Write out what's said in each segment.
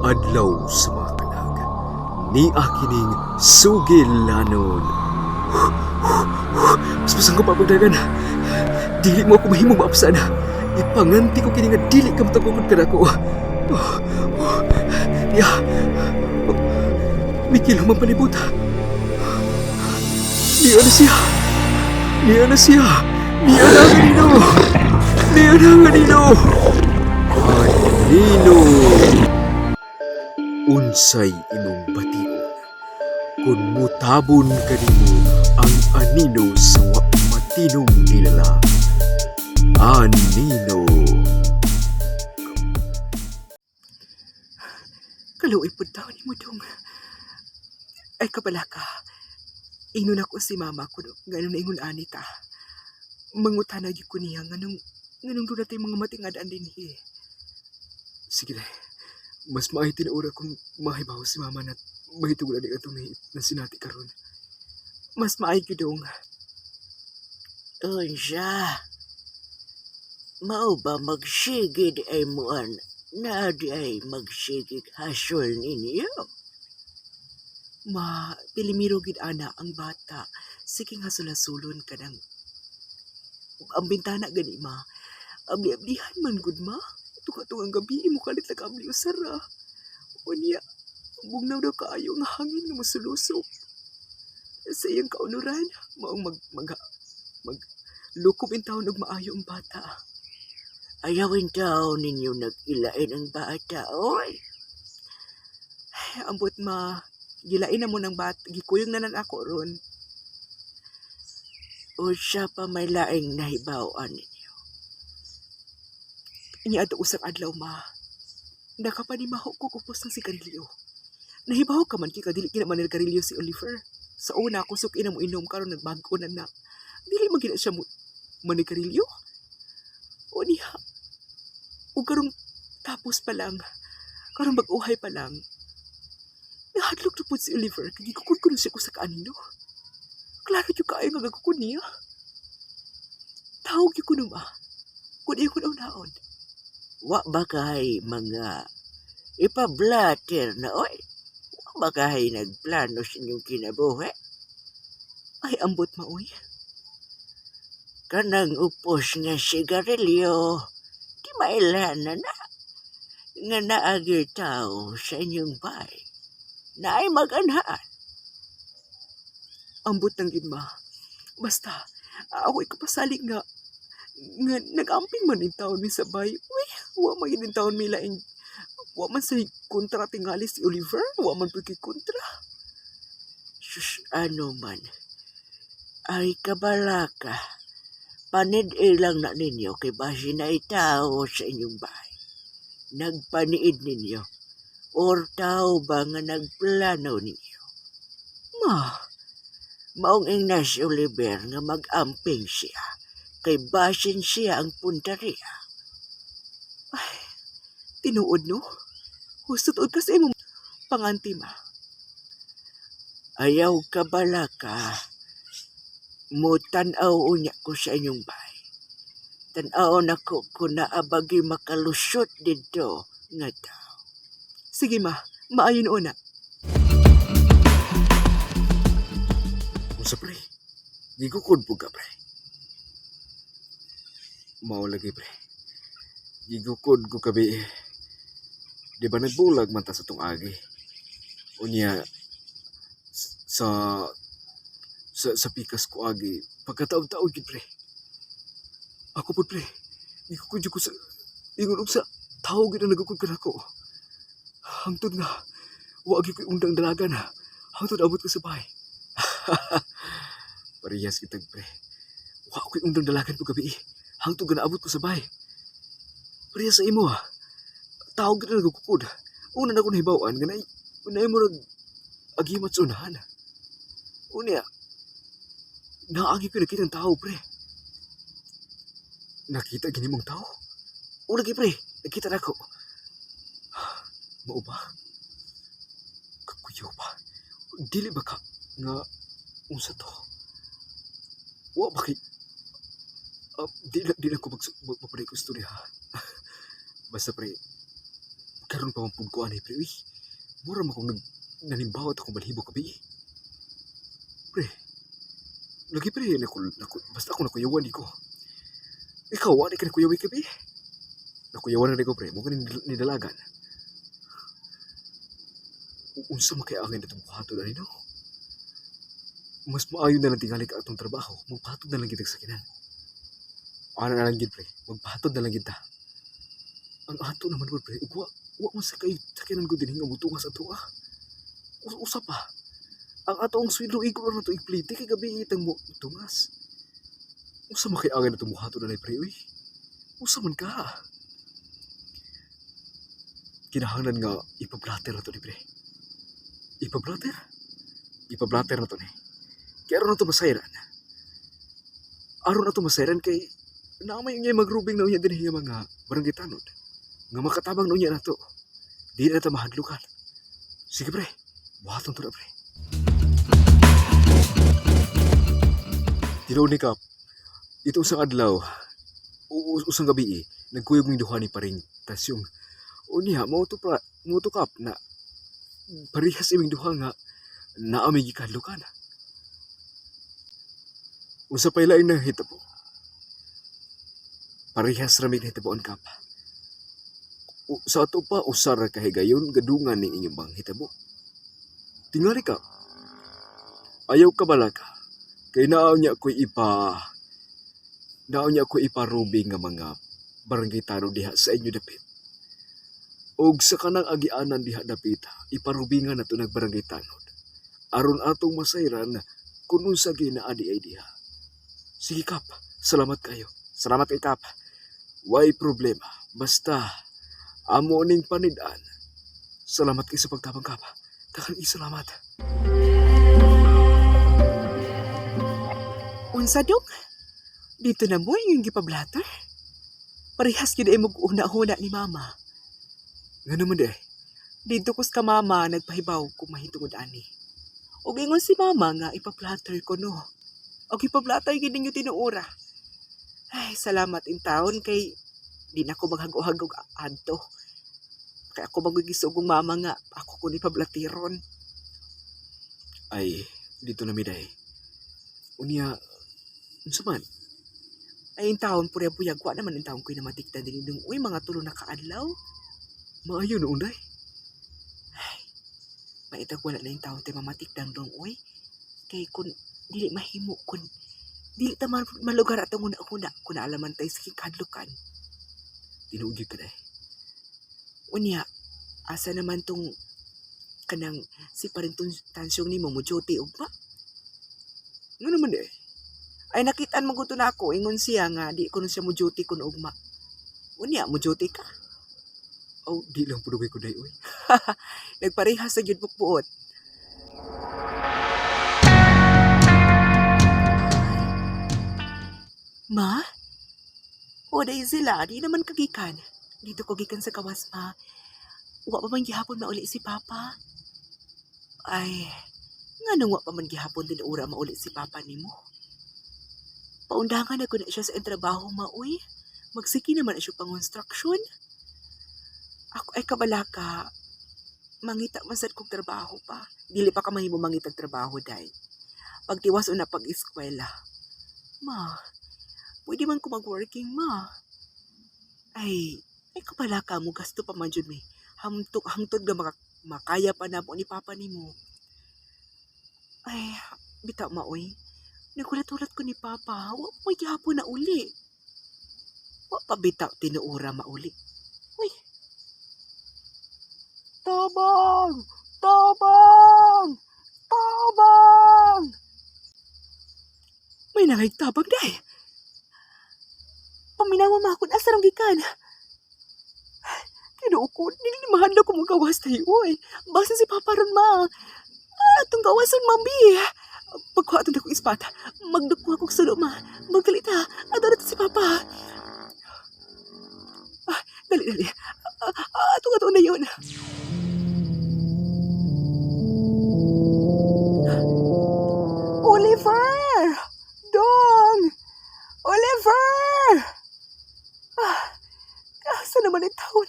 adlaw sa mga kalag, ni akining sugilanon. Mas masang kapapagdagan, dili mo ako mahimong maapsan. Ipanganti ko kini nga dili ka matagugod ka na ko. Niya, mikil humang palibot. Niya na siya. Niya na siya. Niya na nga nino. Niya na nga nino. Anino. Unsay imong bation kung mutabon kanimo ang anino sa matinong kilala. Anino. Kaluoy po daw ni mo dong. Ay kabala ka. Ingon ako si mama ko ganun na ingon anita. Mangutanag yun ko niya ganun doon natin mga matingadaan din eh. Sige na. Mas maay tinaura kung mahibaw si mama na mahitog na di ka na sinati karon. Mas maay ko dong. Unsya, mao ba magsigid ay muan na di ay magsigid hasol ninyo? Ma, pilimiro gid ana ang bata. Sige nga sulasulon ka ng ang bintana gani ma. Abli-ablihan man gud ma. Tuka-tungang gabi mo kalit na kabli usara. O niya, bugnaw daw kaayo nga hangin nga masulusok. Sa iyang kaunuran, maong mag lukob in taon og maayo ang bata. Ayawin daw ninyo nag-ilain ang bata, oy. Ay, ambot ma, gilain na mo ng bata, gikuyong na ako ron. O siya pa may laing nahibawan ninyo. Inya ato usang adlaw ma. Nakapanimaho ko kupos ng sigarilyo. Nahibaho ka man kika dili kinaman nagkarilyo si Oliver. Sa una ko suki na mo inom karon nagbago na. Dili man gina siya mo manigarilyo. O niya. O karong tapos pa lang. Karong mag-uhay pa lang. Nahadlok na po si Oliver kaya gikukod ko na siya ko sa kaanino. Klaro yung kaayo nga gagukod niya. Tawag yung ko nung kung iyo ko naon. Wa ba kay mga ipablater na, oy? Wa ba kay nagplano sa inyong kinabuhi? Ay, ambot maoy. Kanang upos nga sigarilyo, di mailan na nga naagi tao sa inyong bay na ay mag-anhaan. Ambot ng gidma. Basta, ako'y kapasalig nga nag-amping man in taon mi sabay. Uy, wa man in taon mi laing. Wa man sa kontra tingali si Oliver. Wa man pagki kontra. Sus, ano man. Ay kabalaka. Panid ilang na ninyo kay basi na itao sa inyong bahay. Nagpaniid ninyo. Or tao ba nga nagplano ninyo? Ma, Maong ing si Oliver nga mag-amping siya. Kay basin siya ang punteriya. tinuod no? Hustod-od ka sa imong panganti ma. Ayaw kabalaka. Mo tanaw unya ko sa inyong bahay. Tanaw na ko kung naabagi makalusot dito nga tao. Sige ma, maayon una. Unsa pre? Gigukod po ka pre. Mao lagi pre. Gigukod ko kabi. Di ba nagbulag man ta sa tong agi? Unya sa pikas ko agi pagkataon-taon gid pre. Ako po pre. Gigukod ko sa ingon og sa tao gid ang nagukod kanako. Hangtod nga wa gyud ko undang dalagan ha. Hangtod abot ko sa bahay. Parehas kitag pre. Wa ko undang dalagan po gabi. Hangtod nga naabot ko sa bahay. Parehas sa imo ha. Tao gid na nagukod. Una na ko nahibawan nga nay mo nag agimat sa unahan. Unya, naagi ko nakita ng tao, pre. Nakita gini mong tao? O lagi, pre. Nakita na ako. Mao ba? Kakuyaw ba? Dili ba ka nga unsa to? Wa ba kay... di na ko magpaparay ko istorya, ha? Basta, pre, karon pa mampud ko ani, pre, uy. Mura man akong nanimbawat akong balhibo kabi. Pre, lagi pre, basta ako nakuyawan di ko. Ikaw, wala ka nakuyawi kabi. Nakuyawan na di ko, pre, mo ka nidalagan. Unsa makiangin na itong buhaton, Anino? Mas maayon na lang tingali ka atong trabaho, magpahatod na lang kita sa kinan. Ano na lang gid, pre, magpahatod na lang kita. Ang ato naman, pre, wa mo sa kayo sa kinan ko din nga mutungas ato, ah. Usa pa, ang ato ang sweldo igor na ito iplite, kay gabi itang mo tungas. Usa makiangin na itong buhaton na lang, pre, uy. Usa man ka. Kinahanglan nga ipablatter na ito ni, pre. Ipablatter? Ipablatter na ito ni. Kaya aron na ito masayran. Aron na ito masayran kay naamay niya magrubing na unya din yung mga barangay tanod. Nga makatabang na unya na ito. Di na ito mahadlukan. Sige, pre. Buhaton ito na, pre. Tinaw ni Kap. Ito usang adlaw. Usang gabi nagkuyog mong duha ni paring tasyong. O niya, mauto Kap na parihas iming duha nga naamay gikadlukan. Usa pay lain na hitabo. Parehas ramig hitaboon Kap. Sa ato pa usar kahigayon gadungan ning inyong bang hitabo. Tingali Kap. Ayaw ka bala ka. Kay naaw niya ko'y iparubing nga mga barangay tanong diha sa inyo dapit. Og sa kanang agianan diha dapita, iparubingan nato nagbarangay tanod. Aron atong masayran kung unsa ginaadi ay diha. Sige Kap, salamat kayo. Salamat kay Kap. Way problema. Basta, amo ning panid-an. Salamat kay sa pagtabang Kap. Takang isalamat. Unsa dong? Dito na mo yung gipablatter? Parehas yun ay mag-una-una ni mama. Nga naman di. Dito kus ka mama nagpahibaw kung mahitungod ani. O ingon si mama nga ipablatter ko no. O ipablatter yun ninyo tinuura. Ay, salamat in taon kay di na ako maghagog-hagog adto. Kaya ako magigisog kong mama nga ako kung ipablatiron. Ay, dito na miday. Unya, unsa man? Ay, in taon purya buyag wa naman in taon ko'y namatikta din yung uy mga tulo na kaadlaw. Maayo na unday. Maitag wala na yung taon tayo mamatikdang dong uy. Kay kun dili mahimo kun dili ta malugar atong una-una kun naalaman tayo sa kikadlukan. Tinuod ka day. Unya, asa naman tong kanang si parintong tansyong ni mo duty ugma? Nga naman di. Ay nakitaan maguto na ako ingon siya nga di ko siya mo duty kun ugma. Unya mo duty ka? Oh, di lang pudugay ko day, uy. Nagparehas sa gyud bukbuot. Ma? O day sila, di naman kagikan. Dito ko gikan sa kawas, ma. Wa pa man gihapon mauli si Papa. Ay, nga nung wa pa man gihapon din ura mauli si Papa nimo. Paundangan ako na siya sa trabaho, ma, uy. Magsiki naman na siya pang construction. Ako ay kabalaka. Mangita man sad kong trabaho pa. Dili pa ka mahimo mangitag trabaho, day. Pagtiwas una pag-eskwela. Ma, pwede man ko mag-working, ma. Ay kabalaka mo gasto pa man dyan, may. Hangtod nga makaya pa na mo ni Papa ni mo. Ay, bitaw maoy. Nagulat-ulat ko ni Papa. Wa mo gihapon na uli. Wa pa bitaw tinuura mauli. Uy. Tabang! Tabang! Tabang! May nangaytabang day. Paminawa mo ako na asarang gikan. Kinuukod, nilimahan na ko mong gawas tayo, oy. Basta si Papa ron, ma. Atong gawasan, mami. Pagkuha atong akong ispata, magdukuha kong sulo, ma. Magkalita, ato si Papa. Dali. Atong na yun. Oliver! Dong! Oliver! Asa naman ang taon?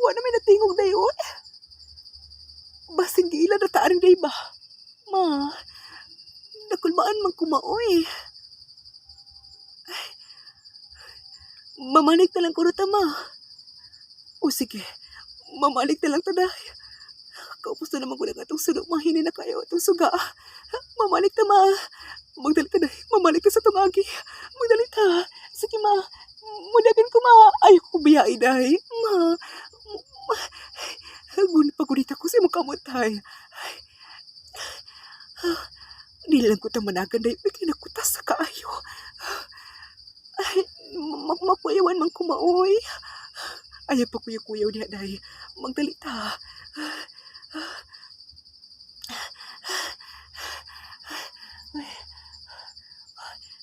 Wala may natingog dayon. Basin giila na taaring day ba? Ma, nakulbaan man kumaoy. Mamanik na lang ko ta, ma. O sige, mamalik na lang taday. Kaupos na naman ko lang itong sunod, mahinin na kayo itong suga. Mamalik na, ma. Magdalit taday, mamalik na sa tungagi. Magdalit ha. Sige, ma. Mudagan ko, ma. Ayoko biyay dahi. Ma. Pagunita ko sa mong kamutay. Dili lang ko ta managan dahi. Bigyan ako ta sa kaayo. Ay, mapuyawan man kumaoy. Ayaw pa kuya-kuyaw niya dahi. Magdalit ha.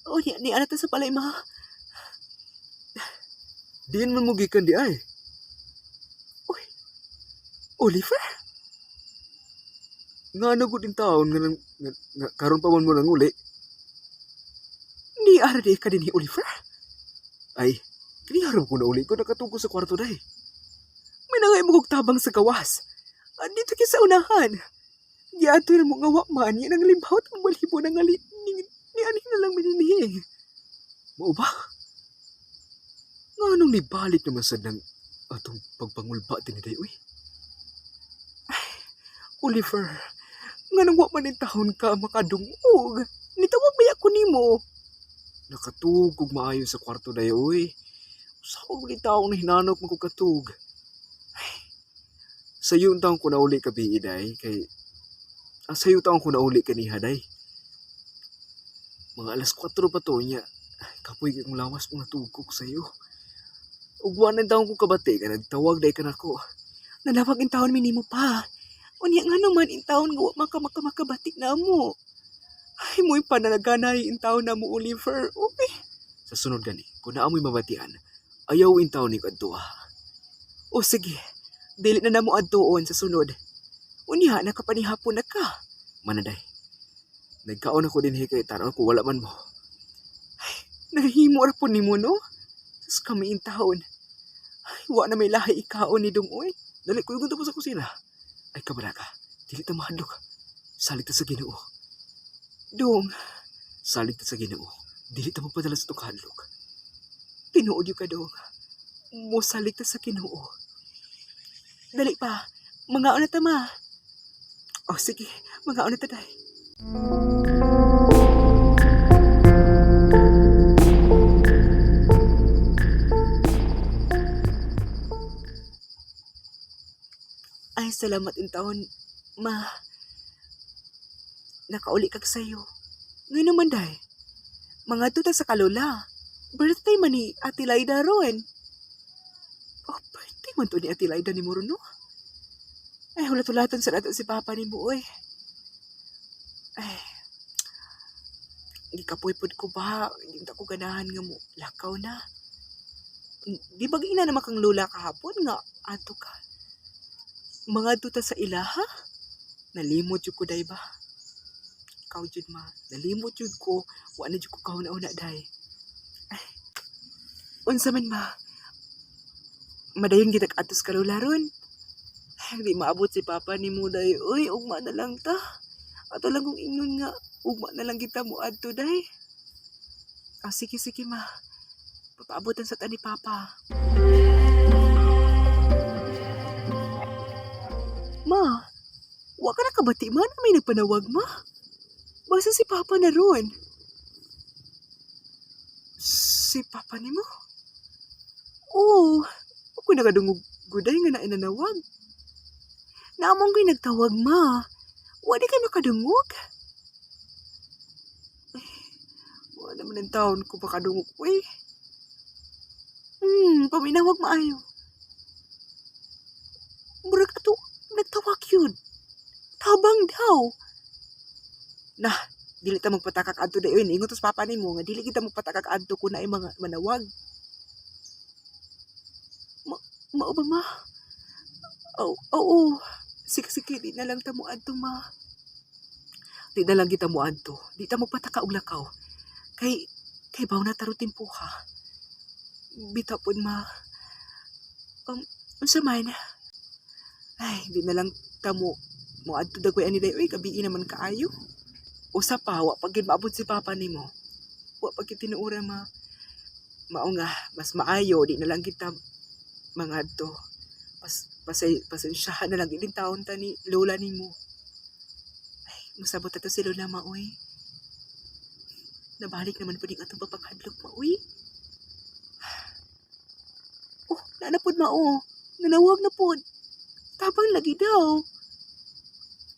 O, ni anak ta sa palay, ma. Diin man mo gikan di ay. Oliver? Nga na din taon nga karon pa man mo nang uli. Ni ara di ka din ni Oliver? Ay, kiniharap ko na uli ko nakatugo sa kwarto dahi. May nangay mo kong tabang sa gawas. Andito ki sa unahan. Giato na mo nga wakman, yan ang limbawat ang malibo ng alit ni aning na lang mininihi. Mao ba? Nga nung nibalik naman sa nang atong pagpangulba tiniday, uy. Oliver, nga nang wakman ng tahon ka makadungog. Nitawag ba ako nimo? Nakatugog maayo sa kwarto dahi, uy. Saan ko taong na hinanok mo ko katug? Sayo taong ko na uli ka biiday, kay sayo taong ko na uli kaniha day. Mga alas 4 pa to niya. Kapoy kong lawas mong natugog sa'yo. Ugwanan taong ko kabati ka, nagtawag day ka na ko. Nanawag in taon minimo pa. Unya nga naman in taon nga makabati na mo. Ay mo'y pananaganay in taon na mo, Oliver. Okay. Sa sunod gani, kung naamoy mabatian, ayaw in taon ni kadto ha. O sige, dili na namo adtuon sa sunod. Unya, nakapanihapon na ka. Manaday, nagkaon ako din hikay tanaw ko wala man mo. Nahimo ra po nimo, no? Sus kami in taon. Ay, wa na may lahi ikaon ni Dungoy. Dali, kuyugon ta po sa kusina. Ay, kabala ka. Dili ta mahadlok. Salig ta sa Ginoo. Dong, Salig ta sa Ginoo. Dili ta magpadala sa itong kahadlok. tinuod yung ka, Dong. Musalig ta sa Ginoo. Dali pa, mga na ta, ma. O sige, mga na ta, day. Ay, salamat in taon, ma. Nakauli kag sayo. Ngayon naman, day. Mga tuta sa kalula. Birthday man ni Ate Laida ron. Oh, birthday man to ni Ate Laida ni Morono. Ay, hulat-hulatan sa nato si Papa ni Buoy. Ay, hindi kapoy-pod ko ba? Hindi ko ganahan nga mo. Lakaw na. Di ba gina naman kang lula kahapon nga? Ato ka. Mga tuta sa ilaha? Nalimot yun ko, day ba? Ikaw jud ma. Nalimot yun ko. Wala jud ko kahuna-una, day. Ay, unsa man ma. Madayon kita atos kalula ron. Ay, di maabot si Papa ni mo, day. Uy, ugma na lang ta. Ato lang kung ingon nga. Ugma na lang kita mo adto, day. Ah, sige, ma. Papaabotan sa ta ni Papa. Ma, wa ka nakabati man, may nagpanawag, ma. Basta si Papa na ron. Si Papa ni mo? Oo, ako nakadungog guday nga na inanawag. Naamong ko'y nagtawag, ma. Wala kayo makadungog. Ay, wala naman ang taon ko makadungog ko eh. Paminawag maayo. Murag ato, nagtawag yun. Tabang daw. Nah, dili ta magpatakak adto dayon. Ingon tos Papa nimo nga dili kita magpatakak adto kun naay mga manawag. Mao ba, ma? Oo. Sige, di na lang ta mo adto, ma. Di na lang kita mo adto. Di ta magpataka og lakaw. Kay baw na taro timpo ha. Bitapon, ma. Unsa man? Ay, di na lang tamo mo adto dagway ani day, uy, gabi naman kaayo. Usa pa, wa pag gid maabot si papa nimo. Wa pag gid tinuura mao nga mas maayo di na lang kita mga adto. Pasensyahan na lang gid taon ta ni lola nimo. Ay, musabot ato si lola maoy. Nabalik naman po din atong papakadlok maoy. Oh, nanapod mao. Nanawag na pod. Tabang lagi daw.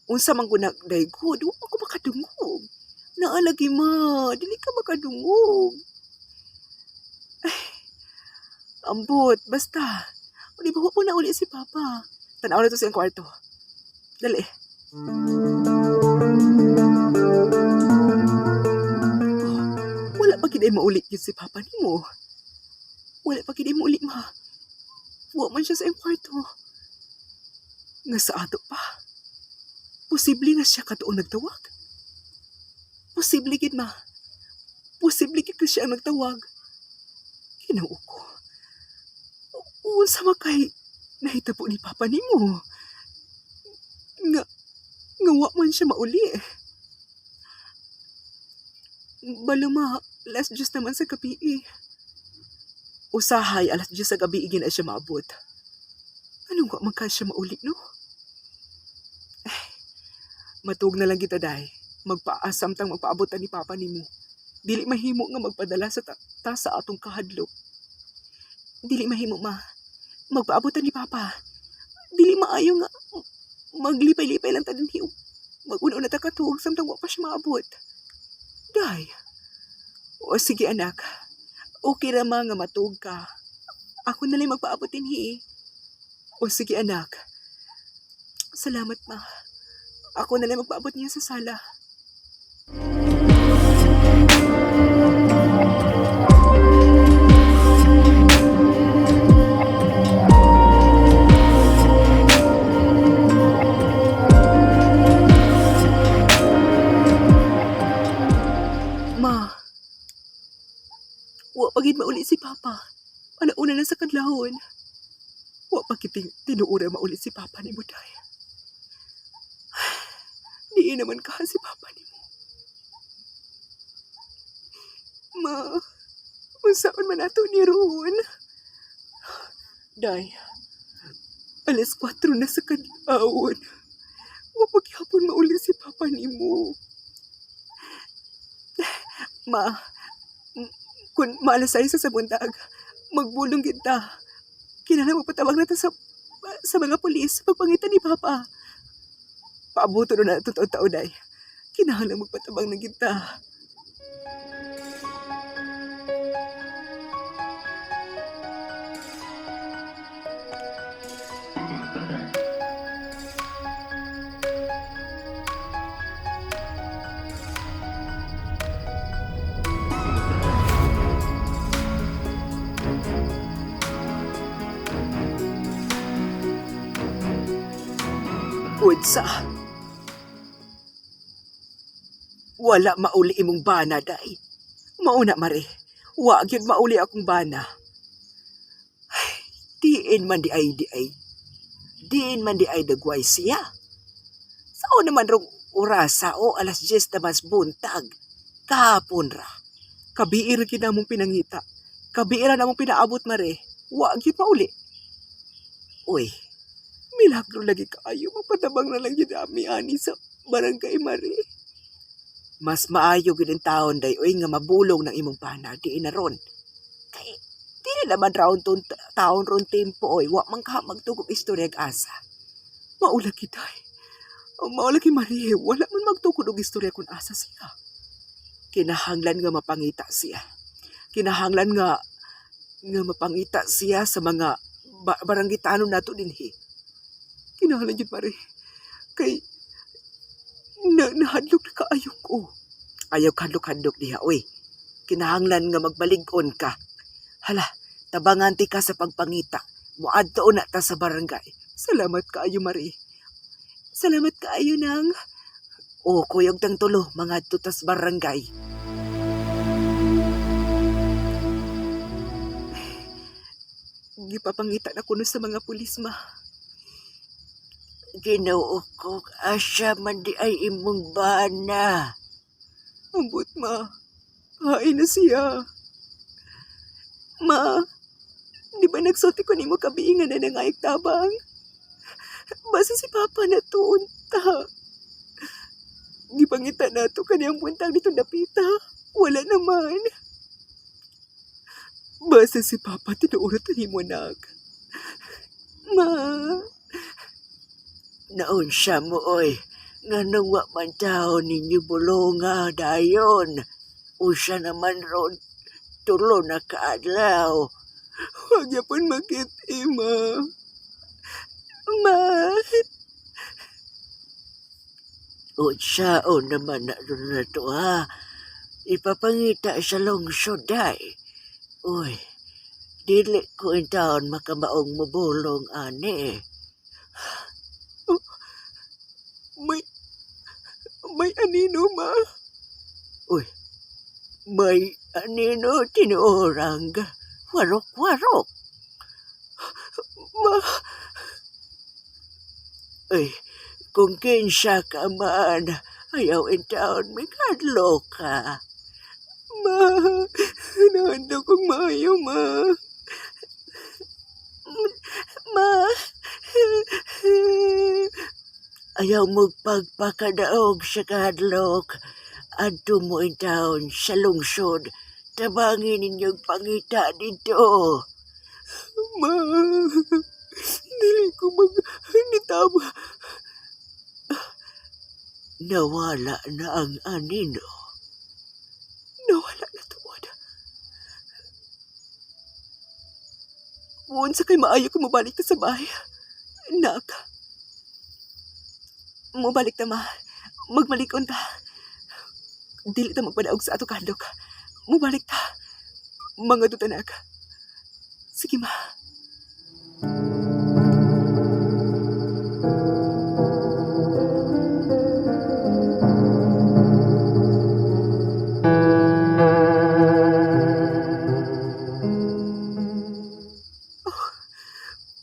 Unsa man ko nagdaygod, wa ako makadungog. Naalagi ma, dili ka makadungog. Ay, ambot, basta. Di ba po na uli si Papa? Tanaw na to sa iyang kwarto. Dali. Oh, wala pa kiday mauli yun si Papa ni mo. Wala pa kiday mauli ma. Wa man siya sa iyang kwarto. Nga sa ato pa. Posible nga siya katuon nagtawag. Posible gid ma. Posible gid ka siya nagtawag. Ginoo ko. Unsa makay nahitabo ni Papa nimo? Nga wa man siya mauli. Balo ma, alas 10 naman sa gabi eh. Usahay, alas 10 sa gabi igin na siya maabot. Anong wa man ka siya mauli, no? Matug na lang kita dahi. Magpaasam tang magpaabotan ni Papa nimo. Dili mahimo nga magpadala sa sa atong kahadlok. Dili mahimo ma. Magpaabotan ni Papa. Dili maayo nga maglipay-lipay lang ta dinhi. Mag-una-una ta katuog samtang wa pa siya maabot. Day. O sige anak. Okay ra ma nga matug ka. Ako na lang magpaabot dinhi. O sige anak. Salamat ma. Ako na lang magpaabot niya sa sala. Ma, wa pagid mauli si Papa. Alauna na sa kadlahon. Wa pagid tinuura mauli si Papa ni Buday. Di naman ka si Papa ni mo. Ma, unsaon man ato ni Ron? Day, alas 4 na sa kadlawon. Wapaghapon mauli si Papa ni mo. Ma, kung maalasay sa buntag, magbulong kita. Kinahanglan magpatawag natin sa mga pulis pagpangitan ni Papa. Paabuto na ito taon day. Kinahanglan magpatabang ng kita. Unsa? Wala mauli imong bana, day. Mauna, mare. Wa gyud mauli akong bana. Ay, diin man di ay. Diin man di ay dagway siya. Sao naman rong orasa o alas 10 na mas buntag. Kahapon ra. Kabiir gyud namong pinangita. Kabiir namong pinaabot, mare. Wa gyud mauli. Uy, milagro lagi kaayo. Mapatabang na lang gyud ami ani sa barangay, mare. Mas maayo gid ang taon day oy nga mabulong ng imong bana di na ron. Kay dili naman raon taon ron tempo oy wa man ka magtugog istorya ag asa. Maula kitay. Maula ki Marie, wala man magtukod og istorya kun asa siya. Kinahanglan nga mapangita siya. Kinahanglan nga mapangita siya sa mga barangitanon nato dinhi. Kinahanglan jud Marie. Kay nahadlok na kaayo ko. Ayaw kadlok-hadlok diha, oy. Kinahanglan nga magbalig-on ka. Hala, tabangan ti ka sa pagpangita. Muadto na ta sa barangay. Salamat kaayo, Marie. Salamat kaayo nang. O, kuyog tang tulo, mga tutas barangay. Gipapangita na kuno sa mga pulis, ma. Ginoo ko, asya man di ay imong bana. Ambot, ma. Hain na siya. Ma, di ba nagsulti ko nimo kabiingan na nangayag tabang? Basta si Papa na tuunta. Gipangita na to kaniyang buntang dito napita. Wala naman. Basta si Papa tinuurat ni mo, nak. Ma, Naon siya mo, oy. Nga nung wa man tao ninyo bulunga dayon. Usa naman ron, tulo na kaadlaw. huwag yapon makiti, ma. Ma, O naman na ron na to, ha. Ipapangita sa lungsod, day. Uy, dili ko in taon makamaong mabulong, ani. may anino, ma. Uy, may anino tinuorang warok-warok. Ma, Uy, kung kinsa ka man, ayaw in taon may kadlo ka. ma. Nahanda kong maayo, ma. Ma. Ayaw mo pagpakadaog sa kadlok. Adto mo in taon sa lungsod. Tabangin ninyong pangita dito. Ma, dili ko nitama. Nawala na ang anino. Nawala na tuwad. Unsa kay maayo ko mabalik ta sa bahay. Nak, mabalik ta, ma. Magmalikon ta. Dili ta magpadaog sa ato kadlok. Mubalik ta. Mga tutanak. Sige, ma.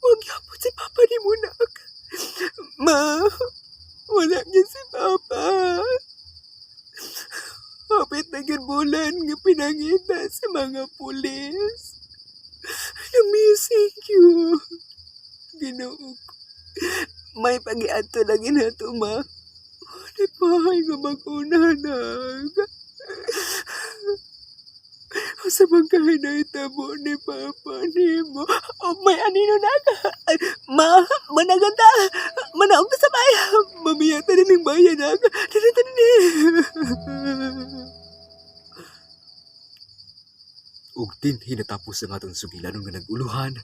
Huwag yapon si Papa ni mo, nak. Ma, wala niya si Papa. Hapit na gyud bulan nga pinangita sa mga pulis. Na-missing you. Ginoo ko. May pag-iadto lang inato, ma. Wala pahay nga mag-unanag. Sa magkahay na itabo ni Papa ni mo. Oh, may anino na ka. Ma, managanda. Manaog na sa bayan. Mamiyata na ng bayan na ka. Dito na. Ug dinhi natapos ang atong sugilanon nga naguluhan.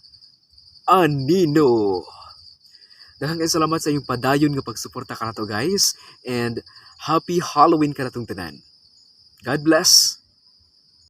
Anino! Daghang salamat sa inyong padayon nga pagsuporta kanato, guys, and happy Halloween kanatong tanan. God bless.